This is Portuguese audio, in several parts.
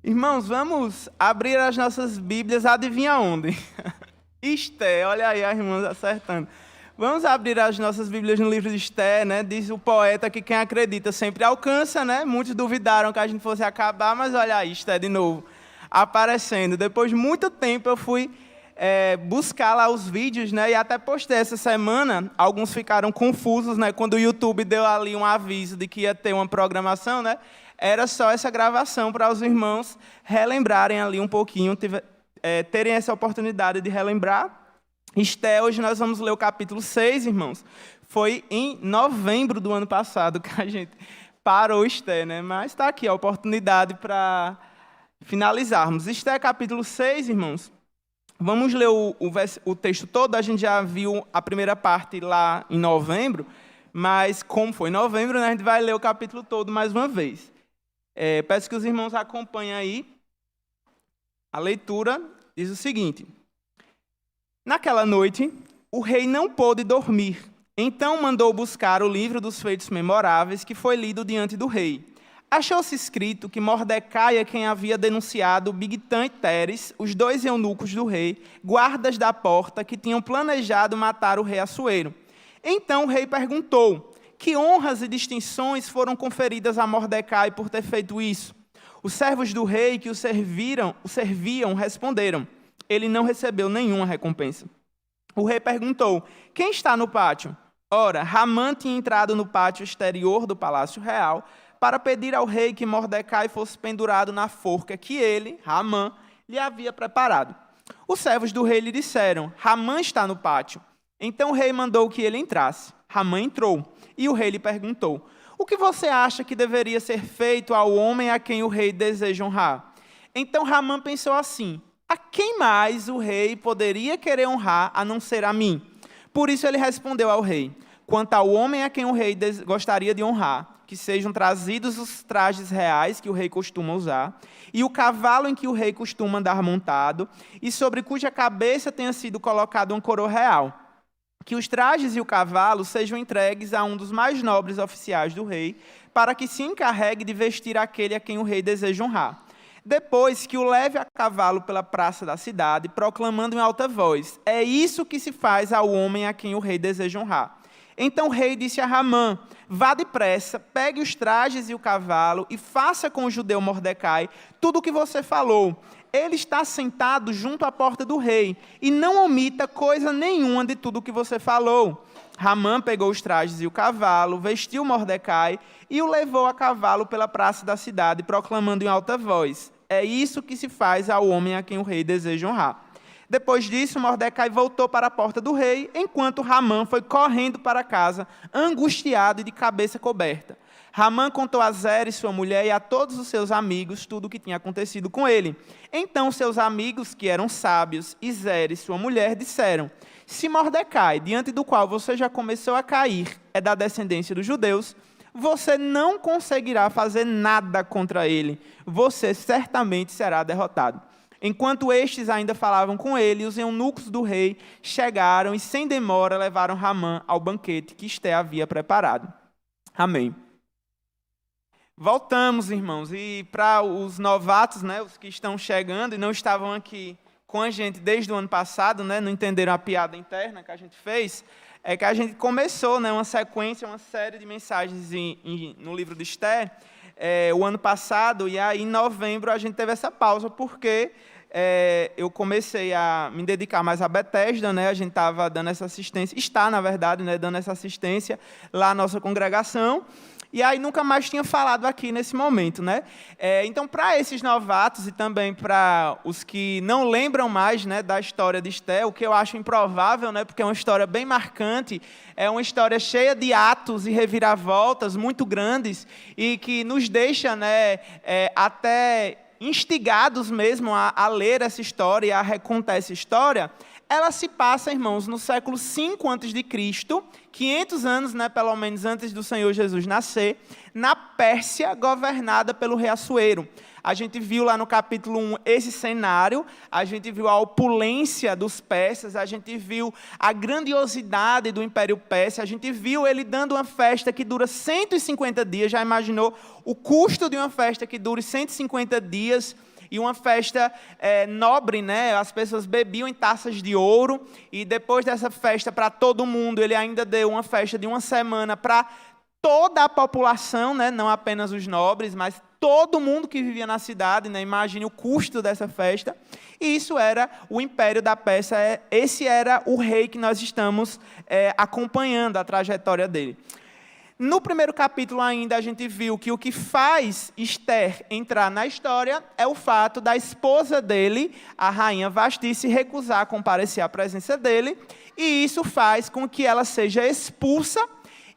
Irmãos, vamos abrir as nossas Bíblias, adivinha onde? Esté, olha aí as irmãs acertando. Vamos abrir as nossas Bíblias no livro de Esté, né? Diz o poeta que quem acredita sempre alcança, né? Muitos duvidaram que a gente fosse acabar, mas olha aí, Esté de novo aparecendo. Depois de muito tempo eu fui buscar lá os vídeos, né? E até postei essa semana. Alguns ficaram confusos, né? Quando o YouTube deu ali um aviso de que ia ter uma programação, né? Era só essa gravação para os irmãos relembrarem ali um pouquinho, terem essa oportunidade de relembrar. Esté, hoje nós vamos ler o capítulo 6, irmãos. Foi em novembro do ano passado que a gente parou Esté, né? Mas está aqui a oportunidade para finalizarmos. Esté, capítulo 6, irmãos. Vamos ler o texto todo. A gente já viu a primeira parte lá em novembro, mas como foi em novembro, né, a gente vai ler o capítulo todo mais uma vez. Peço que os irmãos acompanhem aí. A leitura diz o seguinte: Naquela noite, o rei não pôde dormir. Então mandou buscar o livro dos feitos memoráveis, que foi lido diante do rei. Achou-se escrito que Mordecai é quem havia denunciado Bigtan e Teres, os dois eunucos do rei, guardas da porta, que tinham planejado matar o rei Assuero. Então o rei perguntou: que honras e distinções foram conferidas a Mordecai por ter feito isso? Os servos do rei que o serviam responderam: ele não recebeu nenhuma recompensa. O rei perguntou: quem está no pátio? Ora, Ramã tinha entrado no pátio exterior do palácio real para pedir ao rei que Mordecai fosse pendurado na forca que ele, Ramã, lhe havia preparado. Os servos do rei lhe disseram: Ramã está no pátio. Então o rei mandou que ele entrasse. Ramã entrou, e o rei lhe perguntou: o que você acha que deveria ser feito ao homem a quem o rei deseja honrar? Então Ramã pensou assim: a quem mais o rei poderia querer honrar a não ser a mim? Por isso ele respondeu ao rei: quanto ao homem a quem o rei gostaria de honrar, que sejam trazidos os trajes reais que o rei costuma usar, e o cavalo em que o rei costuma andar montado, e sobre cuja cabeça tenha sido colocada uma coroa real. Que os trajes e o cavalo sejam entregues a um dos mais nobres oficiais do rei, para que se encarregue de vestir aquele a quem o rei deseja honrar. Depois que o leve a cavalo pela praça da cidade, proclamando em alta voz: é isso que se faz ao homem a quem o rei deseja honrar. Então o rei disse a Ramã: vá depressa, pegue os trajes e o cavalo e faça com o judeu Mordecai tudo o que você falou. Ele está sentado junto à porta do rei, e não omita coisa nenhuma de tudo o que você falou. Ramã pegou os trajes e o cavalo, vestiu Mordecai e o levou a cavalo pela praça da cidade, proclamando em alta voz: é isso que se faz ao homem a quem o rei deseja honrar. Depois disso, Mordecai voltou para a porta do rei, enquanto Ramã foi correndo para casa, angustiado e de cabeça coberta. Ramã contou a Zeres, sua mulher, e a todos os seus amigos tudo o que tinha acontecido com ele. Então seus amigos, que eram sábios, e Zeres, sua mulher, disseram: se Mordecai, diante do qual você já começou a cair, é da descendência dos judeus, você não conseguirá fazer nada contra ele. Você certamente será derrotado. Enquanto estes ainda falavam com ele, os eunucos do rei chegaram e, sem demora, levaram Ramã ao banquete que Esté havia preparado. Amém. Voltamos, irmãos, e para os novatos, né, os que estão chegando e não estavam aqui com a gente desde o ano passado, né, não entenderam a piada interna que a gente fez, é que a gente começou, né, uma sequência, uma série de mensagens no livro de Esté, o ano passado, e aí em novembro a gente teve essa pausa, porque eu comecei a me dedicar mais à Bethesda, né? A gente estava dando essa assistência, está, na verdade, né, dando essa assistência lá na nossa congregação, e aí nunca mais tinha falado aqui nesse momento, né? Então, para esses novatos e também para os que não lembram mais, né, da história de Esté, o que eu acho improvável, né, porque é uma história bem marcante, é uma história cheia de atos e reviravoltas muito grandes e que nos deixa, né, até instigados mesmo a ler essa história e a recontar essa história. Ela se passa, irmãos, no século 5 a.C., 500 anos, né, pelo menos antes do Senhor Jesus nascer, na Pérsia, governada pelo rei Assuero. A gente viu lá no capítulo 1 esse cenário, a gente viu a opulência dos persas, a gente viu a grandiosidade do Império Persa, a gente viu ele dando uma festa que dura 150 dias, já imaginou o custo de uma festa que dure 150 dias e uma festa nobre, né? As pessoas bebiam em taças de ouro, e depois dessa festa para todo mundo, ele ainda deu uma festa de uma semana para toda a população, né? Não apenas os nobres, mas todo mundo que vivia na cidade, né? Imagine o custo dessa festa. E isso era o Império da Pérsia, esse era o rei que nós estamos acompanhando a trajetória dele. No primeiro capítulo ainda, a gente viu que o que faz Esther entrar na história é o fato da esposa dele, a rainha Vasti, se recusar a comparecer à presença dele, e isso faz com que ela seja expulsa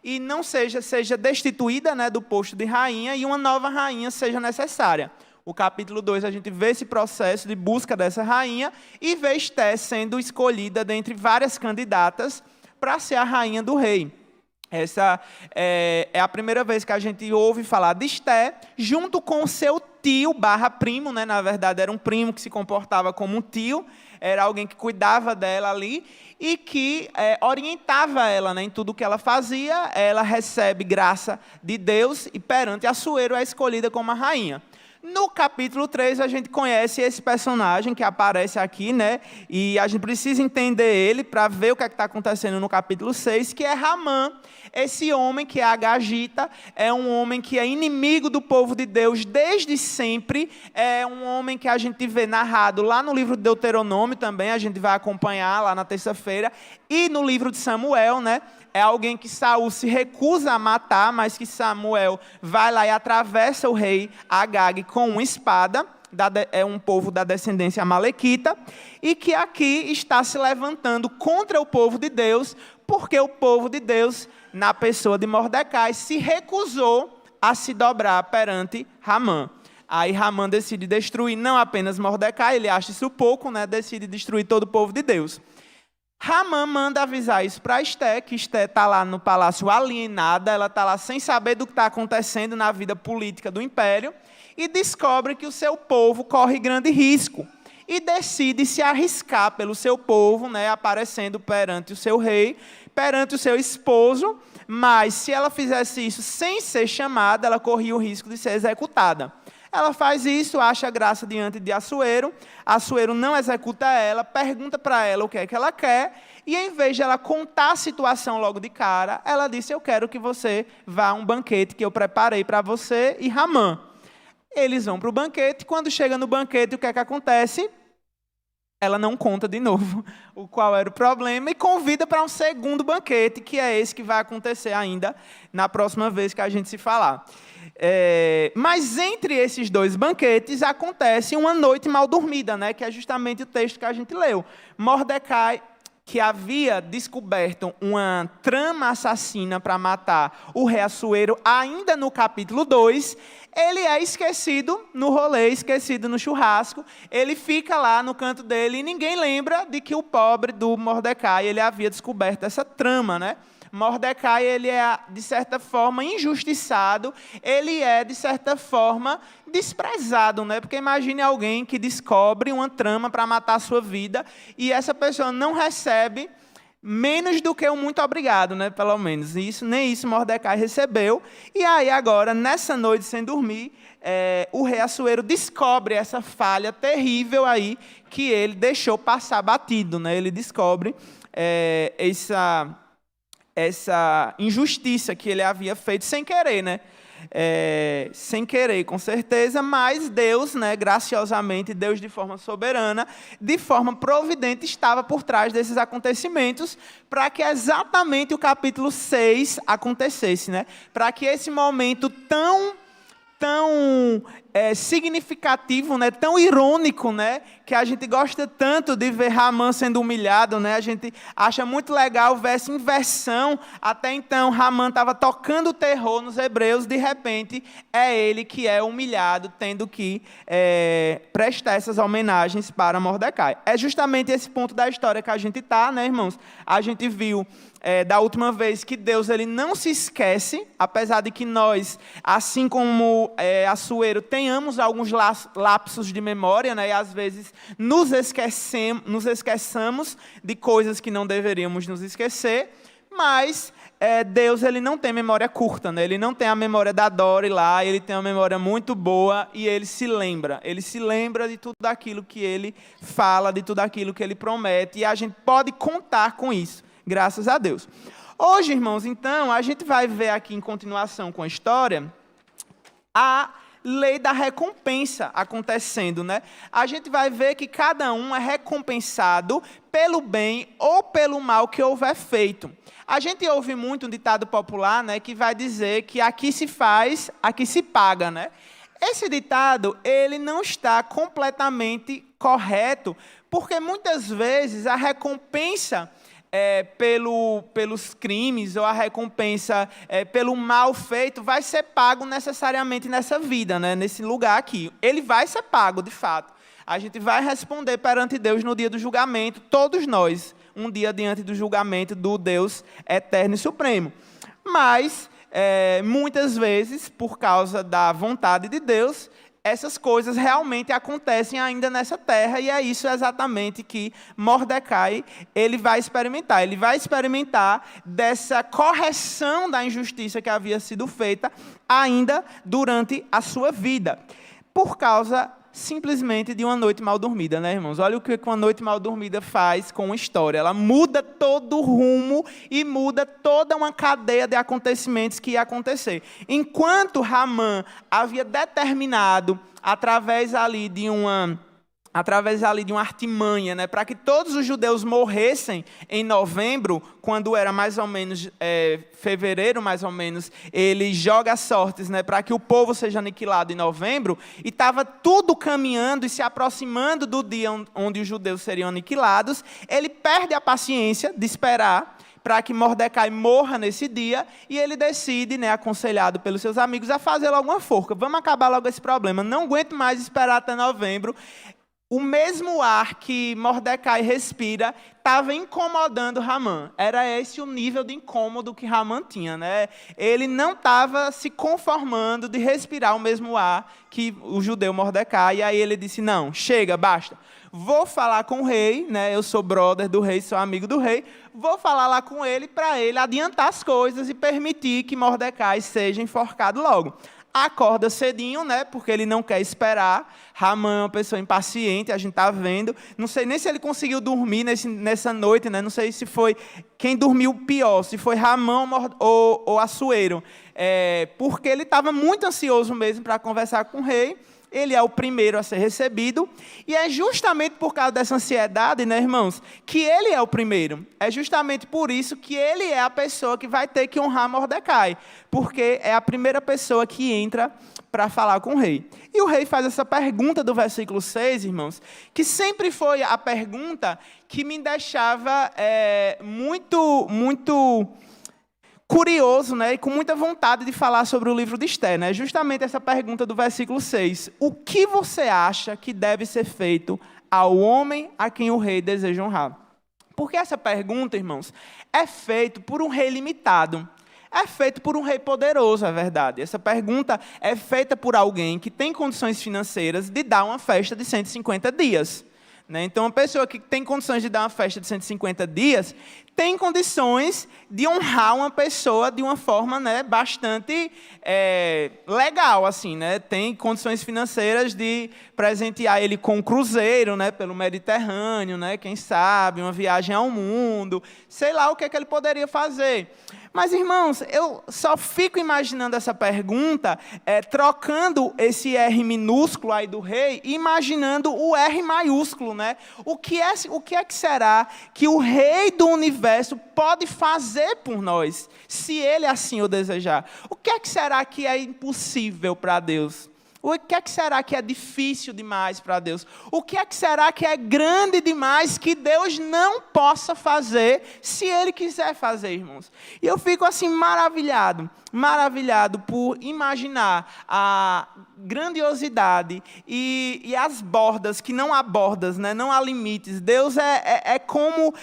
e não seja destituída, né, do posto de rainha, e uma nova rainha seja necessária. O capítulo 2, a gente vê esse processo de busca dessa rainha e vê Esther sendo escolhida dentre várias candidatas para ser a rainha do rei. Essa é a primeira vez que a gente ouve falar de Esther, junto com o seu tio / primo, né? Na verdade, era um primo que se comportava como um tio, era alguém que cuidava dela ali e que orientava ela, né, em tudo que ela fazia. Ela recebe graça de Deus e perante Assuero é escolhida como a rainha. No capítulo 3, a gente conhece esse personagem que aparece aqui, né? E a gente precisa entender ele para ver o que está acontecendo no capítulo 6, que é Ramã. Esse homem que é agagita, é um homem que é inimigo do povo de Deus desde sempre. É um homem que a gente vê narrado lá no livro de Deuteronômio também, a gente vai acompanhar lá na terça-feira. E no livro de Samuel, né? É alguém que Saul se recusa a matar, mas que Samuel vai lá e atravessa o rei Agag com uma espada. É um povo da descendência amalequita. E que aqui está se levantando contra o povo de Deus, porque o povo de Deus, na pessoa de Mordecai, se recusou a se dobrar perante Ramã. Aí Ramã decide destruir não apenas Mordecai, ele acha isso pouco, né? Decide destruir todo o povo de Deus. Ramã manda avisar isso para Esther, que Esther está lá no palácio alienada, ela está lá sem saber do que está acontecendo na vida política do império, e descobre que o seu povo corre grande risco, e decide se arriscar pelo seu povo, né, aparecendo perante o seu rei, perante o seu esposo, mas se ela fizesse isso sem ser chamada, ela corria o risco de ser executada. Ela faz isso, acha graça diante de Assuero. Assuero não executa ela, pergunta para ela o que é que ela quer, e em vez de ela contar a situação logo de cara, ela disse: eu quero que você vá a um banquete que eu preparei para você e Ramã. Eles vão para o banquete, quando chega no banquete, o que é que acontece? Ela não conta de novo qual era o problema e convida para um segundo banquete, que é esse que vai acontecer ainda na próxima vez que a gente se falar. Mas entre esses dois banquetes acontece uma noite mal dormida, né, que é justamente o texto que a gente leu. Mordecai, que havia descoberto uma trama assassina para matar o rei Assuero, ainda no capítulo 2, ele é esquecido no rolê, esquecido no churrasco, ele fica lá no canto dele e ninguém lembra de que o pobre do Mordecai ele havia descoberto essa trama, né? Mordecai, ele é, de certa forma, injustiçado, ele é, de certa forma, desprezado, né? Porque imagine alguém que descobre uma trama para matar a sua vida e essa pessoa não recebe menos do que um muito obrigado, né? Pelo menos. Nem isso Mordecai recebeu. E aí, agora, nessa noite, sem dormir, o rei Assuero descobre essa falha terrível aí que ele deixou passar batido, né? Ele descobre essa injustiça que ele havia feito sem querer, né? Sem querer, com certeza, mas Deus, né, graciosamente, Deus de forma soberana, de forma providente, estava por trás desses acontecimentos para que exatamente o capítulo 6 acontecesse, né? Para que esse momento tão significativo, né, tão irônico, né, que a gente gosta tanto de ver Ramã sendo humilhado, né, a gente acha muito legal ver essa inversão. Até então, Ramã estava tocando o terror nos hebreus, de repente, é ele que é humilhado, tendo que prestar essas homenagens para Mordecai. É justamente esse ponto da história que a gente está, né, irmãos? A gente viu da última vez que Deus ele não se esquece, apesar de que nós, assim como Assuero, tenhamos alguns lapsos de memória, né, e às vezes nos esqueçamos de coisas que não deveríamos nos esquecer, Mas Deus, ele não tem memória curta, né? Ele não tem a memória da Dory lá, ele tem uma memória muito boa e ele se lembra de tudo aquilo que ele fala, de tudo aquilo que ele promete, e a gente pode contar com isso, graças a Deus. Hoje, irmãos, então, a gente vai ver aqui em continuação com a história, a lei da recompensa acontecendo, né? A gente vai ver que cada um é recompensado pelo bem ou pelo mal que houver feito. A gente ouve muito um ditado popular, né, que vai dizer que aqui se faz, aqui se paga, né? Esse ditado, ele não está completamente correto, porque muitas vezes a recompensa pelos crimes ou a recompensa pelo mal feito vai ser pago necessariamente nessa vida, né? Nesse lugar aqui. Ele vai ser pago, de fato. A gente vai responder perante Deus no dia do julgamento, todos nós, um dia diante do julgamento do Deus eterno e supremo. Mas, muitas vezes, por causa da vontade de Deus, essas coisas realmente acontecem ainda nessa terra, e é isso exatamente que Mordecai ele vai experimentar. Ele vai experimentar dessa correção da injustiça que havia sido feita ainda durante a sua vida, por causa simplesmente de uma noite mal dormida, né, irmãos? Olha o que uma noite mal dormida faz com a história. Ela muda todo o rumo e muda toda uma cadeia de acontecimentos que ia acontecer. Enquanto Ramã havia determinado, através ali de uma artimanha, né, para que todos os judeus morressem em novembro, quando era mais ou menos fevereiro, mais ou menos, ele joga sortes, né, para que o povo seja aniquilado em novembro, e estava tudo caminhando e se aproximando do dia onde os judeus seriam aniquilados. Ele perde a paciência de esperar para que Mordecai morra nesse dia, e ele decide, né, aconselhado pelos seus amigos, a fazer logo uma forca. Vamos acabar logo esse problema, não aguento mais esperar até novembro. O mesmo ar que Mordecai respira estava incomodando Ramã. Era esse o nível de incômodo que Ramã tinha, né? Ele não estava se conformando de respirar o mesmo ar que o judeu Mordecai. E aí ele disse, não, chega, basta. Vou falar com o rei, né? Eu sou brother do rei, sou amigo do rei. Vou falar lá com ele para ele adiantar as coisas e permitir que Mordecai seja enforcado logo. Acorda cedinho, né? Porque ele não quer esperar. Ramã é uma pessoa impaciente, a gente está vendo. Não sei nem se ele conseguiu dormir nessa noite, né? Não sei se foi quem dormiu pior, se foi Ramã ou Assuero. Porque ele estava muito ansioso mesmo para conversar com o rei. Ele é o primeiro a ser recebido, e é justamente por causa dessa ansiedade, né, irmãos, que ele é o primeiro. É justamente por isso que ele é a pessoa que vai ter que honrar Mordecai, porque é a primeira pessoa que entra para falar com o rei. E o rei faz essa pergunta do versículo 6, irmãos, que sempre foi a pergunta que me deixava muito curioso, né, e com muita vontade de falar sobre o livro de Esther, né? Justamente essa pergunta do versículo 6. O que você acha que deve ser feito ao homem a quem o rei deseja honrar? Porque essa pergunta, irmãos, é feita por um rei limitado. É feita por um rei poderoso, é verdade. Essa pergunta é feita por alguém que tem condições financeiras de dar uma festa de 150 dias. Então, uma pessoa que tem condições de dar uma festa de 150 dias, tem condições de honrar uma pessoa de uma forma, né, bastante legal, assim, né? Tem condições financeiras de presentear ele com um cruzeiro, né, pelo Mediterrâneo, né, quem sabe, uma viagem ao mundo, sei lá o que é que ele poderia fazer. Mas, irmãos, eu só fico imaginando essa pergunta, trocando esse R minúsculo aí do rei, e imaginando o R maiúsculo, né? O que é que será que o rei do universo pode fazer por nós, se ele assim o desejar? O que é que será que é impossível para Deus? O que é que será que é difícil demais para Deus? O que é que será que é grande demais que Deus não possa fazer, se Ele quiser fazer, irmãos? E eu fico assim maravilhado por imaginar a grandiosidade e as bordas, que não há bordas, né? Não há limites. Deus é como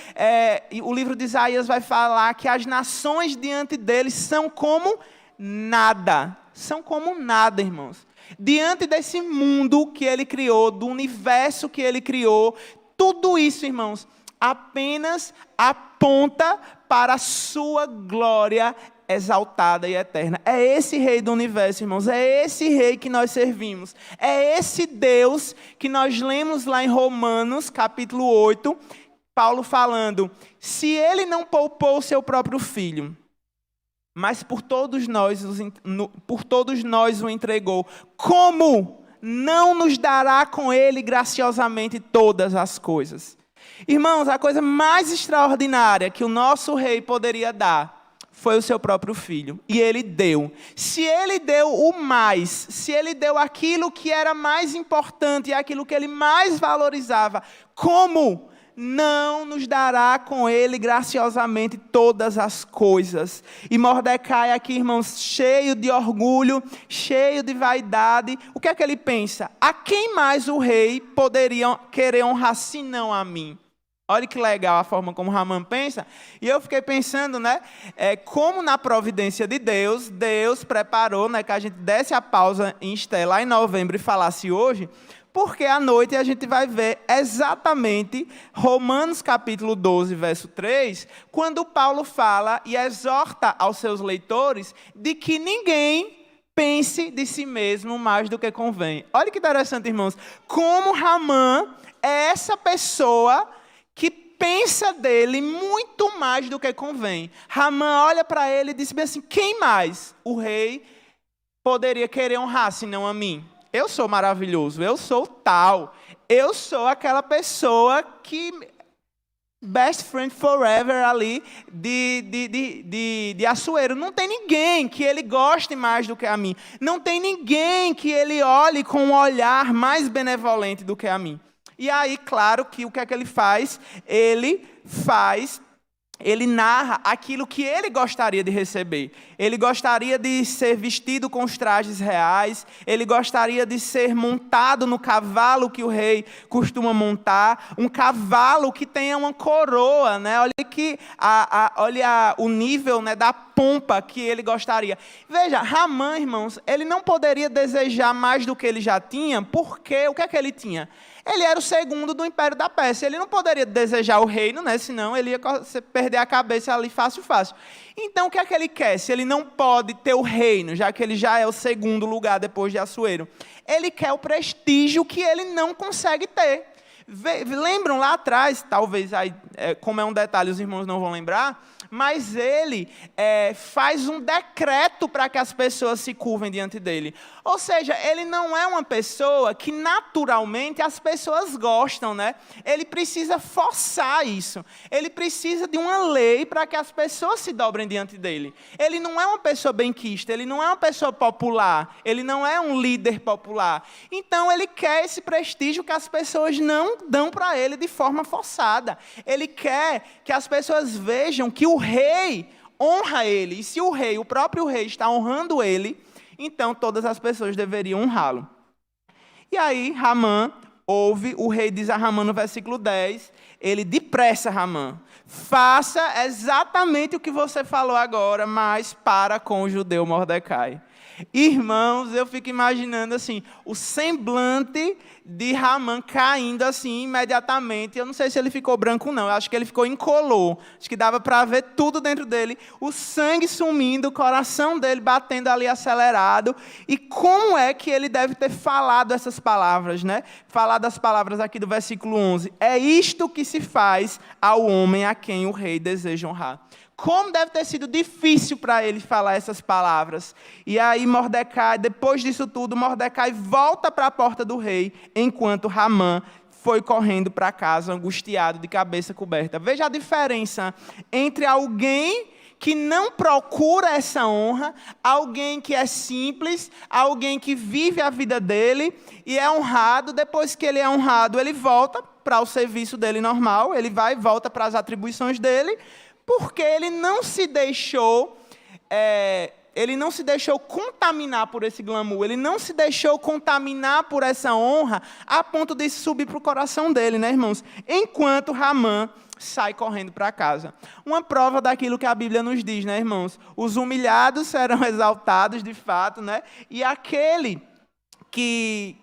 o livro de Isaías vai falar que as nações diante dele são como nada. São como nada, irmãos. Diante desse mundo que ele criou, do universo que ele criou, tudo isso, irmãos, apenas aponta para a sua glória exaltada e eterna. É esse rei do universo, irmãos, é esse rei que nós servimos. É esse Deus que nós lemos lá em Romanos, capítulo 8, Paulo falando, se ele não poupou o seu próprio filho, mas por todos nós o entregou, como não nos dará com ele graciosamente todas as coisas? Irmãos, a coisa mais extraordinária que o nosso rei poderia dar foi o seu próprio filho. E ele deu. Se ele deu o mais, se ele deu aquilo que era mais importante e aquilo que ele mais valorizava, como não nos dará com ele graciosamente todas as coisas? E Mordecai aqui, irmãos, cheio de orgulho, cheio de vaidade, o que é que ele pensa? A quem mais o rei poderia querer honrar senão a mim? Olha que legal a forma como Ramã pensa. E eu fiquei pensando, né, como na providência de Deus, Deus preparou, né, que a gente desse a pausa em Esté lá em novembro e falasse hoje, porque à noite a gente vai ver exatamente Romanos capítulo 12, verso 3, quando Paulo fala e exorta aos seus leitores de que ninguém pense de si mesmo mais do que convém. Olha que interessante, irmãos. Como Ramã é essa pessoa que pensa dele muito mais do que convém. Ramã olha para ele e diz bem assim, quem mais o rei poderia querer honrar, senão a mim? Eu sou maravilhoso, eu sou tal, eu sou aquela pessoa que... best friend forever ali de Assuero. Não tem ninguém que ele goste mais do que a mim. Não tem ninguém que ele olhe com um olhar mais benevolente do que a mim. E aí, claro, que o que é que ele faz? Ele narra aquilo que ele gostaria de receber. Ele gostaria de ser vestido com os trajes reais. Ele gostaria de ser montado no cavalo que o rei costuma montar. Um cavalo que tenha uma coroa, né? Olha o nível, né, da pompa que ele gostaria. Veja, Ramã, irmãos, ele não poderia desejar mais do que ele já tinha, porque o que é que ele tinha? Ele era o segundo do Império da Pérsia. Ele não poderia desejar o reino, né? Senão ele ia perder a cabeça ali fácil. Então, o que é que ele quer? Se ele não pode ter o reino, já que ele já é o segundo lugar depois de Assuero, ele quer o prestígio que ele não consegue ter. Lembram lá atrás, talvez, aí, como é um detalhe, os irmãos não vão lembrar, mas ele faz um decreto para que as pessoas se curvem diante dele. Ou seja, ele não é uma pessoa que naturalmente as pessoas gostam, né? Ele precisa forçar isso. Ele precisa de uma lei para que as pessoas se dobrem diante dele. Ele não é uma pessoa benquista, ele não é uma pessoa popular, ele não é um líder popular. Então, ele quer esse prestígio que as pessoas não dão para ele de forma forçada. Ele quer que as pessoas vejam que o rei honra ele. E se o próprio rei está honrando ele, então todas as pessoas deveriam honrá-lo. E aí Ramã ouve, o rei diz a Ramã no versículo 10, ele, depressa, Ramã, faça exatamente o que você falou agora, mas para com o judeu Mordecai. Irmãos, eu fico imaginando assim, o semblante de Ramã caindo assim imediatamente. Eu não sei se ele ficou branco não, eu acho que ele ficou incolor. Acho que dava para ver tudo dentro dele, o sangue sumindo, o coração dele batendo ali acelerado. E como é que ele deve ter falado essas palavras, né? Falado as palavras aqui do versículo 11. É isto que se faz ao homem a quem o rei deseja honrar. Como deve ter sido difícil para ele falar essas palavras. E aí Mordecai, depois disso tudo, Mordecai volta para a porta do rei, enquanto Ramã foi correndo para casa, angustiado, de cabeça coberta. Veja a diferença entre alguém que não procura essa honra, alguém que é simples, alguém que vive a vida dele e é honrado. Depois que ele é honrado, ele volta para o serviço dele normal, ele vai e volta para as atribuições dele, porque ele não se deixou contaminar por esse glamour, ele não se deixou contaminar por essa honra, a ponto de subir para o coração dele, né, irmãos? Enquanto Ramã sai correndo para casa. Uma prova daquilo que a Bíblia nos diz, né, irmãos? Os humilhados serão exaltados, de fato, né? E aquele que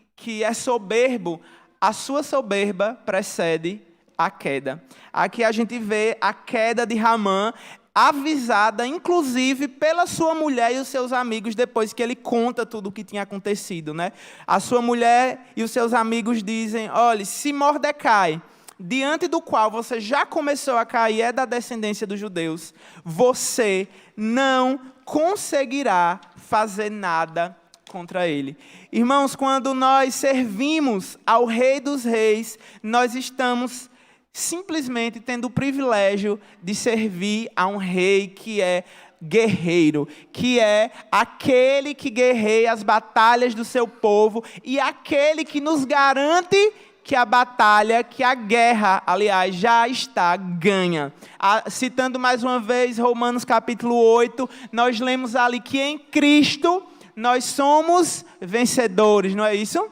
é soberbo, a sua soberba precede a queda. Aqui a gente vê a queda de Ramã, avisada, inclusive, pela sua mulher e os seus amigos, depois que ele conta tudo o que tinha acontecido, né? A sua mulher e os seus amigos dizem, olha, se Mordecai, diante do qual você já começou a cair, é da descendência dos judeus, você não conseguirá fazer nada contra ele. Irmãos, quando nós servimos ao Rei dos Reis, nós estamos simplesmente tendo o privilégio de servir a um rei que é guerreiro, que é aquele que guerreia as batalhas do seu povo e aquele que nos garante que a batalha, que a guerra, aliás, já está ganha. Citando mais uma vez Romanos capítulo 8, nós lemos ali que em Cristo nós somos vencedores, não é isso?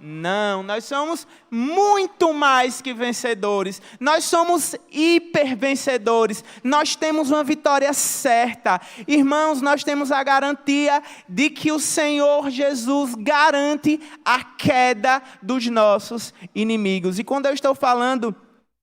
Não, nós somos muito mais que vencedores. Nós somos hiper vencedores. Nós temos uma vitória certa. Irmãos, nós temos a garantia de que o Senhor Jesus garante a queda dos nossos inimigos. E quando eu estou falando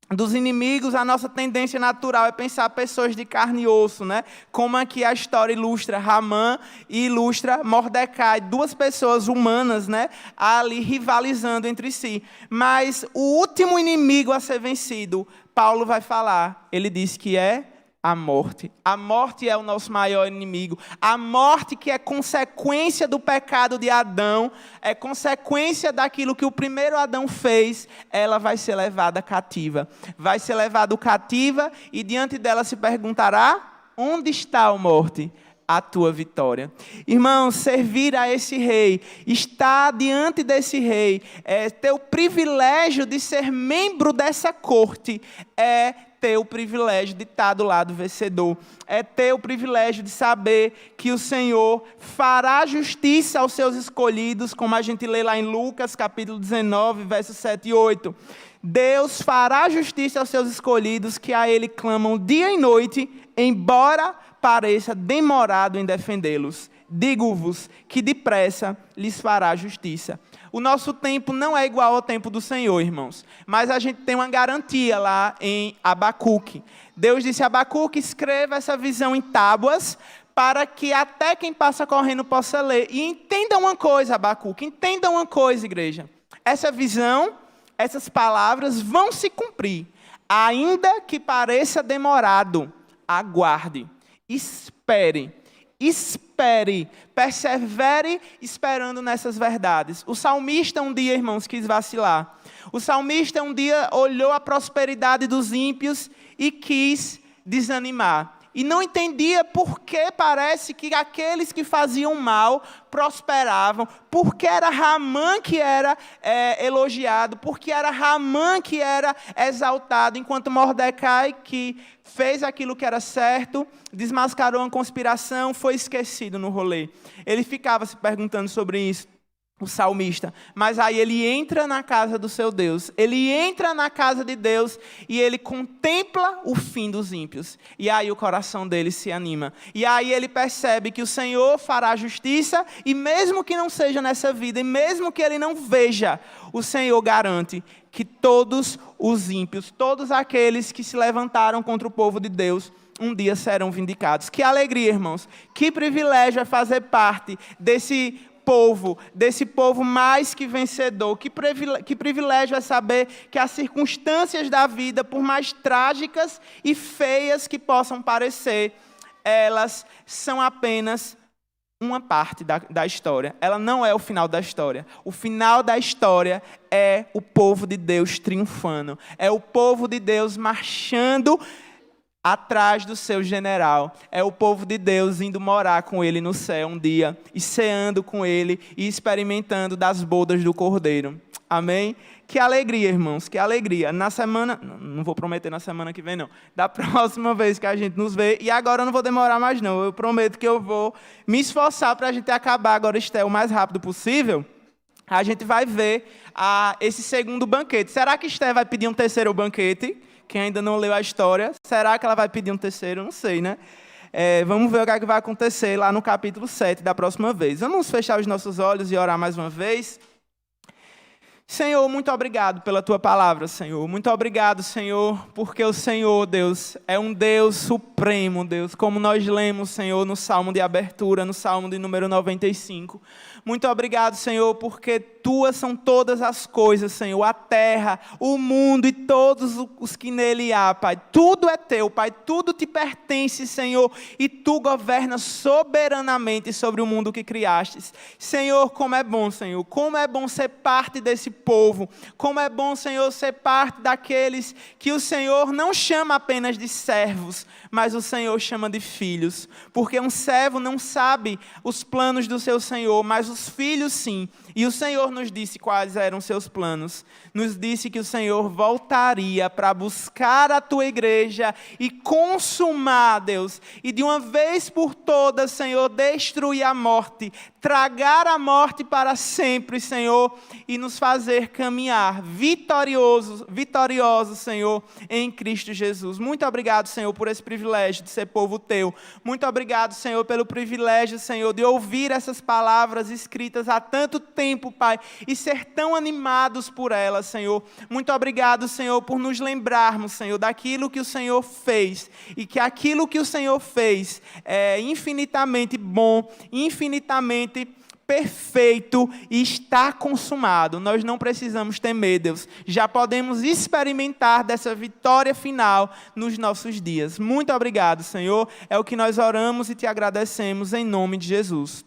dos inimigos, a nossa tendência natural é pensar pessoas de carne e osso, né? Como aqui a história ilustra Ramã e ilustra Mordecai, duas pessoas humanas, né? Ali rivalizando entre si. Mas o último inimigo a ser vencido, Paulo vai falar, ele diz que é a morte. A morte é o nosso maior inimigo. A morte que é consequência do pecado de Adão, é consequência daquilo que o primeiro Adão fez, ela vai ser levada cativa. Vai ser levada cativa e diante dela se perguntará, onde está a morte? A tua vitória. Irmãos, servir a esse rei, estar diante desse rei, ter o privilégio de ser membro dessa corte, é ter o privilégio de estar do lado vencedor, é ter o privilégio de saber que o Senhor fará justiça aos seus escolhidos, como a gente lê lá em Lucas, capítulo 19, versos 7 e 8. Deus fará justiça aos seus escolhidos, que a Ele clamam dia e noite, embora pareça demorado em defendê-los. Digo-vos que depressa lhes fará justiça. O nosso tempo não é igual ao tempo do Senhor, irmãos. Mas a gente tem uma garantia lá em Abacuque. Deus disse a Abacuque, escreva essa visão em tábuas, para que até quem passa correndo possa ler. E entenda uma coisa, Abacuque, entenda uma coisa, igreja. Essa visão, essas palavras vão se cumprir. Ainda que pareça demorado, aguarde, espere, persevere esperando nessas verdades. O salmista um dia, irmãos, quis vacilar. O salmista um dia olhou a prosperidade dos ímpios e quis desanimar. E não entendia por que parece que aqueles que faziam mal prosperavam. Porque era Ramã que era elogiado. Porque era Ramã que era exaltado. Enquanto Mordecai, que fez aquilo que era certo, desmascarou uma conspiração, foi esquecido no rolê. Ele ficava se perguntando sobre isso. O salmista, mas aí ele entra na casa do seu Deus, ele entra na casa de Deus e ele contempla o fim dos ímpios, e aí o coração dele se anima, e aí ele percebe que o Senhor fará justiça, e mesmo que não seja nessa vida, e mesmo que ele não veja, o Senhor garante que todos os ímpios, todos aqueles que se levantaram contra o povo de Deus, um dia serão vindicados. Que alegria, irmãos, que privilégio é fazer parte desse povo mais que vencedor. Que privilégio é saber que as circunstâncias da vida, por mais trágicas e feias que possam parecer, elas são apenas uma parte da história. Ela não é o final da história. O final da história é o povo de Deus triunfando. É o povo de Deus marchando atrás do seu general. É o povo de Deus indo morar com ele no céu um dia, e ceando com ele, e experimentando das bodas do Cordeiro. Amém? Que alegria, irmãos, que alegria. Na semana, não vou prometer na semana que vem, não. Da próxima vez que a gente nos vê, e agora eu não vou demorar mais, não. Eu prometo que eu vou me esforçar para a gente acabar agora, Esté, o mais rápido possível. A gente vai ver esse segundo banquete. Será que Esté vai pedir um terceiro banquete? Quem ainda não leu a história, será que ela vai pedir um terceiro? Não sei, né? Vamos ver o que é que vai acontecer lá no capítulo 7 da próxima vez. Vamos fechar os nossos olhos e orar mais uma vez. Senhor, muito obrigado pela Tua palavra, Senhor. Muito obrigado, Senhor, porque o Senhor, Deus, é um Deus supremo, Deus, como nós lemos, Senhor, no Salmo de abertura, no Salmo de número 95. Muito obrigado, Senhor, porque Tuas são todas as coisas, Senhor, a terra, o mundo e todos os que nele há, Pai. Tudo é Teu, Pai, tudo te pertence, Senhor, e Tu governas soberanamente sobre o mundo que criastes. Senhor, como é bom, Senhor, como é bom ser parte desse povo, como é bom, Senhor, ser parte daqueles que o Senhor não chama apenas de servos, mas o Senhor chama de filhos, porque um servo não sabe os planos do seu Senhor, mas os filhos sim, e o Senhor nos disse quais eram seus planos, nos disse que o Senhor voltaria para buscar a Tua igreja e consumar, Deus, e de uma vez por todas, Senhor, destruir a morte, tragar a morte para sempre, Senhor, e nos fazer caminhar vitoriosos, Senhor, em Cristo Jesus. Muito obrigado, Senhor, por esse privilégio de ser povo Teu. Muito obrigado, Senhor, pelo privilégio, Senhor, de ouvir essas palavras escritas há tanto tempo, Pai, e ser tão animados por elas, Senhor. Muito obrigado, Senhor, por nos lembrarmos, Senhor, daquilo que o Senhor fez, e que aquilo que o Senhor fez é infinitamente bom, infinitamente perfeito e está consumado. Nós não precisamos temer, Deus. Já podemos experimentar dessa vitória final nos nossos dias. Muito obrigado, Senhor. É o que nós oramos e Te agradecemos em nome de Jesus.